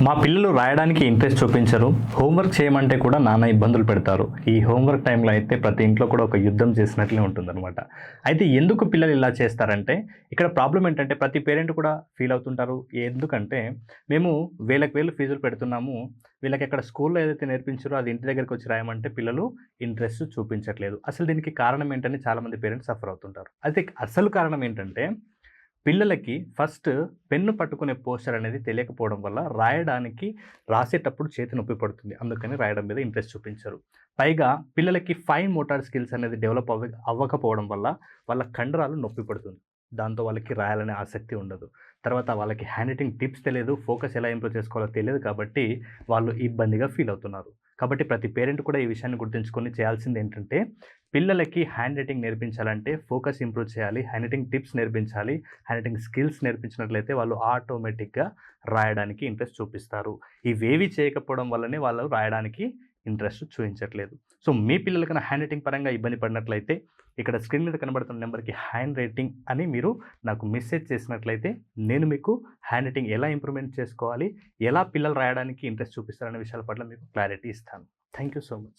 మా పిల్లలు రాయడానికి ఇంట్రెస్ట్ చూపించరు. హోంవర్క్ చేయమంటే కూడా నానా ఇబ్బందులు పెడతారు. ఈ హోంవర్క్ టైంలో అయితే ప్రతి ఇంట్లో కూడా ఒక యుద్ధం చేసినట్లే ఉంటుందన్నమాట. అయితే ఎందుకు పిల్లలు ఇలా చేస్తారంటే, ఇక్కడ ప్రాబ్లమ్ ఏంటంటే ప్రతి పేరెంట్ కూడా ఫీల్ అవుతుంటారు. ఎందుకంటే మేము వేలకు వేలు ఫీజులు పెడుతున్నాము. వీళ్ళకి అక్కడ స్కూల్‌లో ఏదైతే నేర్పించారో అది ఇంటి దగ్గరికి వచ్చి రాయమంటే పిల్లలు ఇంట్రెస్ట్ చూపించట్లేదు. అసలు దీనికి కారణం ఏంటని చాలామంది పేరెంట్స్ సఫర్ అవుతుంటారు. అయితే అసలు కారణం ఏంటంటే పిల్లలకి ఫస్ట్ పెన్ను పట్టుకునే పోస్చర్ అనేది తెలియకపోవడం వల్ల రాయడానికి రాసేటప్పుడు చేతి నొప్పి పడుతుంది. అందుకని రాయడం మీద ఇంట్రెస్ట్ చూపించరు. పైగా పిల్లలకి ఫైన్ మోటార్ స్కిల్స్ అనేది డెవలప్ అవ్వకపోవడం వల్ల వాళ్ళ కండరాలు నొప్పి పడుతుంది. దాంతో వాళ్ళకి రాయాలనే ఆసక్తి ఉండదు. తర్వాత వాళ్ళకి హ్యాండ్ రైటింగ్ టిప్స్ తెలియదు. ఫోకస్ ఎలా ఇంప్రూవ్ చేసుకోవాలో తెలియదు కాబట్టి వాళ్ళు ఇబ్బందిగా ఫీల్ అవుతున్నారు. కాబట్టి ప్రతి పేరెంట్ కూడా ఈ విషయాన్ని గుర్తుంచుకొని చేయాల్సింది ఏంటంటే పిల్లలకి హ్యాండ్ రైటింగ్ నేర్పించాలంటే ఫోకస్ ఇంప్రూవ్ చేయాలి. హ్యాండ్ రైటింగ్ టిప్స్ నేర్పించాలి. హ్యాండ్ రైటింగ్ స్కిల్స్ నేర్పించినట్లయితే వాళ్ళు ఆటోమేటిక్‌గా రాయడానికి ఇంట్రెస్ట్ చూపిస్తారు. ఇవేవి చేయకపోవడం వల్లనే వాళ్ళు రాయడానికి ఇంట్రెస్ట్ చూయించట్లేదు. సో, మీ పిల్లలకైనా హ్యాండ్ రైటింగ్ పరంగా ఇబ్బంది పడినట్లయితే ఇక్కడ స్క్రీన్ మీద కనబడుతున్న నెంబర్‌కి హ్యాండ్ రైటింగ్ అని మీరు నాకు మెసేజ్ చేసినట్లయితే నేను మీకు హ్యాండ్ రైటింగ్ ఎలా ఇంప్రూవ్‌మెంట్ చేసుకోవాలి, ఎలా పిల్లలు రాయడానికి ఇంట్రెస్ట్ చూపిస్తారనే విషయాల పట్ల మీకు క్లారిటీ ఇస్తాను. Thank you so much.